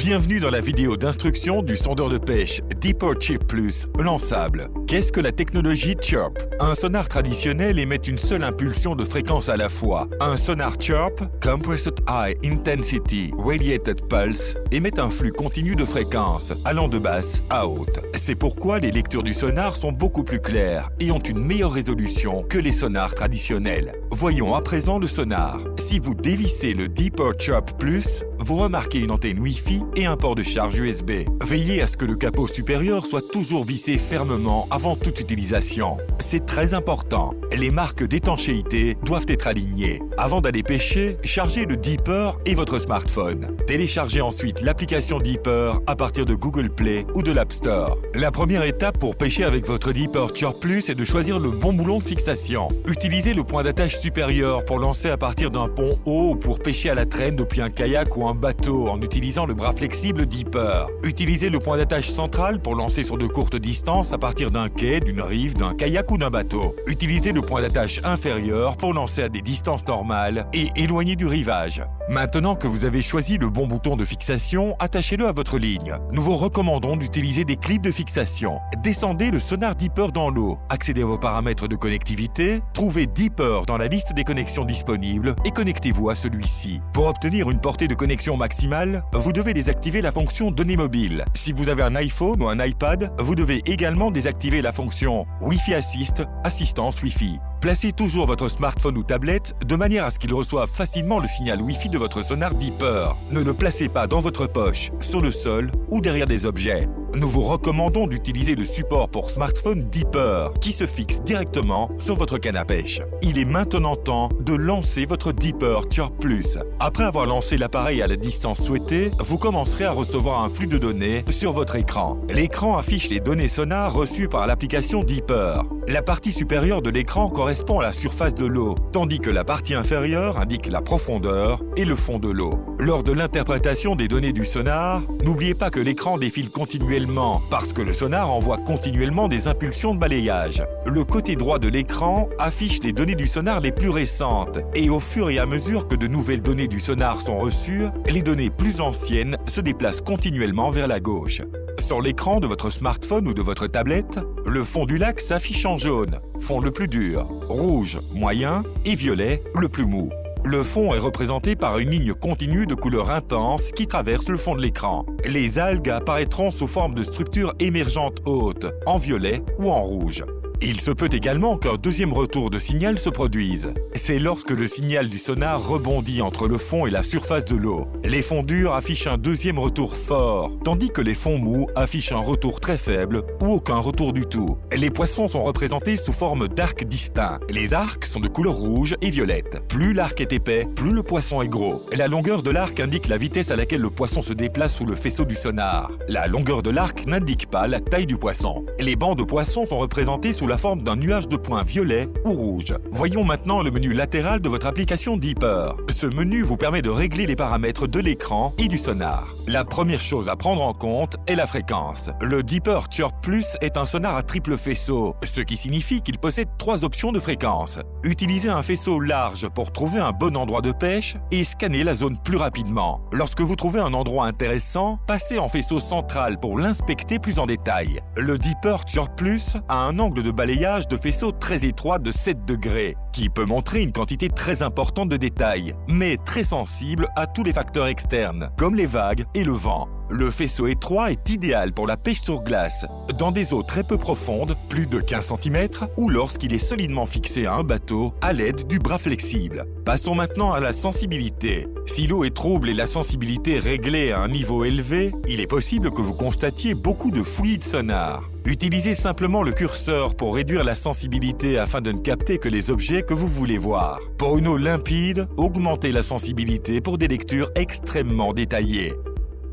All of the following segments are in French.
Bienvenue dans la vidéo d'instruction du sondeur de pêche Deeper Chirp Plus lançable. Qu'est-ce que la technologie Chirp? Un sonar traditionnel émet une seule impulsion de fréquence à la fois. Un sonar Chirp, Compressed High Intensity Radiated Pulse, émet un flux continu de fréquences, allant de basse à haute. C'est pourquoi les lectures du sonar sont beaucoup plus claires et ont une meilleure résolution que les sonars traditionnels. Voyons à présent le sonar. Si vous dévissez le Deeper Chirp Plus, vous remarquez une antenne Wi-Fi et un port de charge USB. Veillez à ce que le capot supérieur soit toujours vissé fermement avant toute utilisation. C'est très important. Les marques d'étanchéité doivent être alignées. Avant d'aller pêcher, chargez le Deeper et votre smartphone. Téléchargez ensuite l'application Deeper à partir de Google Play ou de l'App Store. La première étape pour pêcher avec votre Deeper Chirp Plus est de choisir le bon boulon de fixation. Utilisez le point d'attache supérieur pour lancer à partir d'un pont haut ou pour pêcher à la traîne depuis un kayak ou un bateau en utilisant le bras flexible Deeper. Utilisez le point d'attache central pour lancer sur de courtes distances à partir d'un quai, d'une rive, d'un kayak ou d'un bateau. Utilisez le point d'attache inférieur pour lancer à des distances normales et éloignées du rivage. Maintenant que vous avez choisi le bon bouton de fixation, attachez-le à votre ligne. Nous vous recommandons d'utiliser des clips de fixation. Descendez le sonar Deeper dans l'eau. Accédez à vos paramètres de connectivité, trouvez Deeper dans la liste des connexions disponibles et connectez-vous à celui-ci. Pour obtenir une portée de connexion maximale, vous devez désactiver la fonction données mobiles. Si vous avez un iPhone ou un iPad, vous devez également désactiver la fonction Wi-Fi Assist, assistance Wi-Fi. Placez toujours votre smartphone ou tablette de manière à ce qu'il reçoive facilement le signal Wi-Fi de votre sonar Deeper. Ne le placez pas dans votre poche, sur le sol ou derrière des objets. Nous vous recommandons d'utiliser le support pour smartphone Deeper qui se fixe directement sur votre canne à pêche. Il est maintenant temps de lancer votre Deeper Chirp Plus. Après avoir lancé l'appareil à la distance souhaitée, vous commencerez à recevoir un flux de données sur votre écran. L'écran affiche les données sonars reçues par l'application Deeper. La partie supérieure de l'écran correspond à la surface de l'eau, tandis que la partie inférieure indique la profondeur et le fond de l'eau. Lors de l'interprétation des données du sonar, n'oubliez pas que l'écran défile continuellement parce que le sonar envoie continuellement des impulsions de balayage. Le côté droit de l'écran affiche les données du sonar les plus récentes et au fur et à mesure que de nouvelles données du sonar sont reçues, les données plus anciennes se déplacent continuellement vers la gauche. Sur l'écran de votre smartphone ou de votre tablette, le fond du lac s'affiche en jaune, fond le plus dur, rouge, moyen et violet, le plus mou. Le fond est représenté par une ligne continue de couleur intense qui traverse le fond de l'écran. Les algues apparaîtront sous forme de structures émergentes hautes, en violet ou en rouge. Il se peut également qu'un deuxième retour de signal se produise. C'est lorsque le signal du sonar rebondit entre le fond et la surface de l'eau. Les fonds durs affichent un deuxième retour fort, tandis que les fonds mous affichent un retour très faible ou aucun retour du tout. Les poissons sont représentés sous forme d'arcs distincts. Les arcs sont de couleur rouge et violette. Plus l'arc est épais, plus le poisson est gros. La longueur de l'arc indique la vitesse à laquelle le poisson se déplace sous le faisceau du sonar. La longueur de l'arc n'indique pas la taille du poisson. Les bancs de poissons sont représentés sous la forme d'un nuage de points violets ou rouges. Voyons maintenant le menu latéral de votre application Deeper. Ce menu vous permet de régler les paramètres de l'écran et du sonar. La première chose à prendre en compte est la fréquence. Le Deeper Chirp Plus est un sonar à triple faisceau, ce qui signifie qu'il possède 3 options de fréquence. Utilisez un faisceau large pour trouver un bon endroit de pêche et scanner la zone plus rapidement. Lorsque vous trouvez un endroit intéressant, passez en faisceau central pour l'inspecter plus en détail. Le Deeper Chirp Plus a un angle de balayage de faisceau très étroit de 7 degrés, qui peut montrer une quantité très importante de détails, mais très sensible à tous les facteurs externes, comme les vagues et le vent. Le faisceau étroit est idéal pour la pêche sur glace, dans des eaux très peu profondes, plus de 15 cm, ou lorsqu'il est solidement fixé à un bateau à l'aide du bras flexible. Passons maintenant à la sensibilité. Si l'eau est trouble et la sensibilité réglée à un niveau élevé, il est possible que vous constatiez beaucoup de fluide sonar. Utilisez simplement le curseur pour réduire la sensibilité afin de ne capter que les objets que vous voulez voir. Pour une eau limpide, augmentez la sensibilité pour des lectures extrêmement détaillées.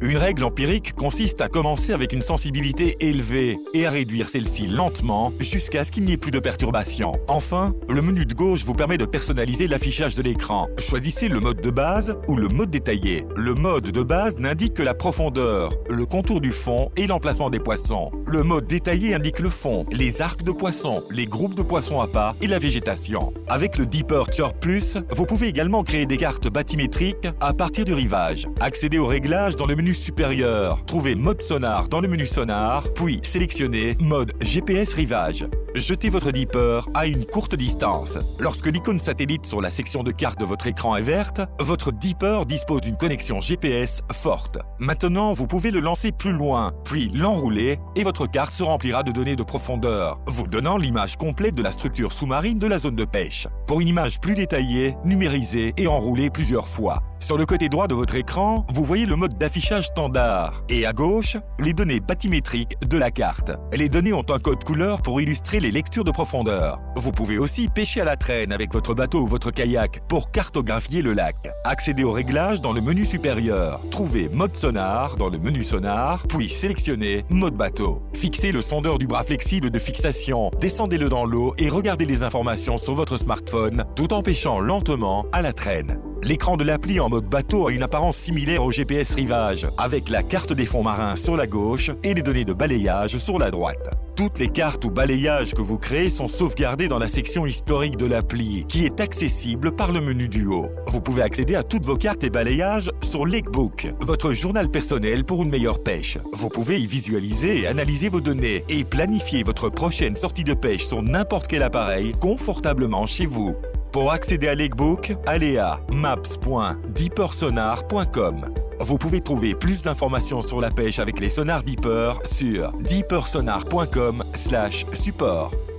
Une règle empirique consiste à commencer avec une sensibilité élevée et à réduire celle-ci lentement jusqu'à ce qu'il n'y ait plus de perturbations. Enfin, le menu de gauche vous permet de personnaliser l'affichage de l'écran. Choisissez le mode de base ou le mode détaillé. Le mode de base n'indique que la profondeur, le contour du fond et l'emplacement des poissons. Le mode détaillé indique le fond, les arcs de poissons, les groupes de poissons à pas et la végétation. Avec le Deeper Chirp Plus, vous pouvez également créer des cartes bathymétriques à partir du rivage. Accédez aux réglages dans le menu menu supérieur, trouvez mode sonar dans le menu sonar, puis sélectionnez mode GPS rivage. Jetez votre Deeper à une courte distance. Lorsque l'icône satellite sur la section de carte de votre écran est verte, votre Deeper dispose d'une connexion GPS forte. Maintenant, vous pouvez le lancer plus loin, puis l'enrouler et votre carte se remplira de données de profondeur, vous donnant l'image complète de la structure sous-marine de la zone de pêche. Pour une image plus détaillée, numérisée et enroulée plusieurs fois. Sur le côté droit de votre écran, vous voyez le mode d'affichage standard et à gauche, les données bathymétriques de la carte. Les données ont un code couleur pour illustrer les lectures de profondeur. Vous pouvez aussi pêcher à la traîne avec votre bateau ou votre kayak pour cartographier le lac. Accédez aux réglages dans le menu supérieur. Trouvez mode sonar dans le menu sonar, puis sélectionnez mode bateau. Fixez le sondeur du bras flexible de fixation, descendez-le dans l'eau et regardez les informations sur votre smartphone tout en pêchant lentement à la traîne. L'écran de l'appli en mode bateau a une apparence similaire au GPS rivage, avec la carte des fonds marins sur la gauche et les données de balayage sur la droite. Toutes les cartes ou balayages que vous créez sont sauvegardés dans la section historique de l'appli, qui est accessible par le menu du haut. Vous pouvez accéder à toutes vos cartes et balayages sur Lakebook, votre journal personnel pour une meilleure pêche. Vous pouvez y visualiser et analyser vos données et planifier votre prochaine sortie de pêche sur n'importe quel appareil confortablement chez vous. Pour accéder à Lakebook, allez à maps.deepersonar.com. Vous pouvez trouver plus d'informations sur la pêche avec les sonars Deeper sur deepersonar.com/support.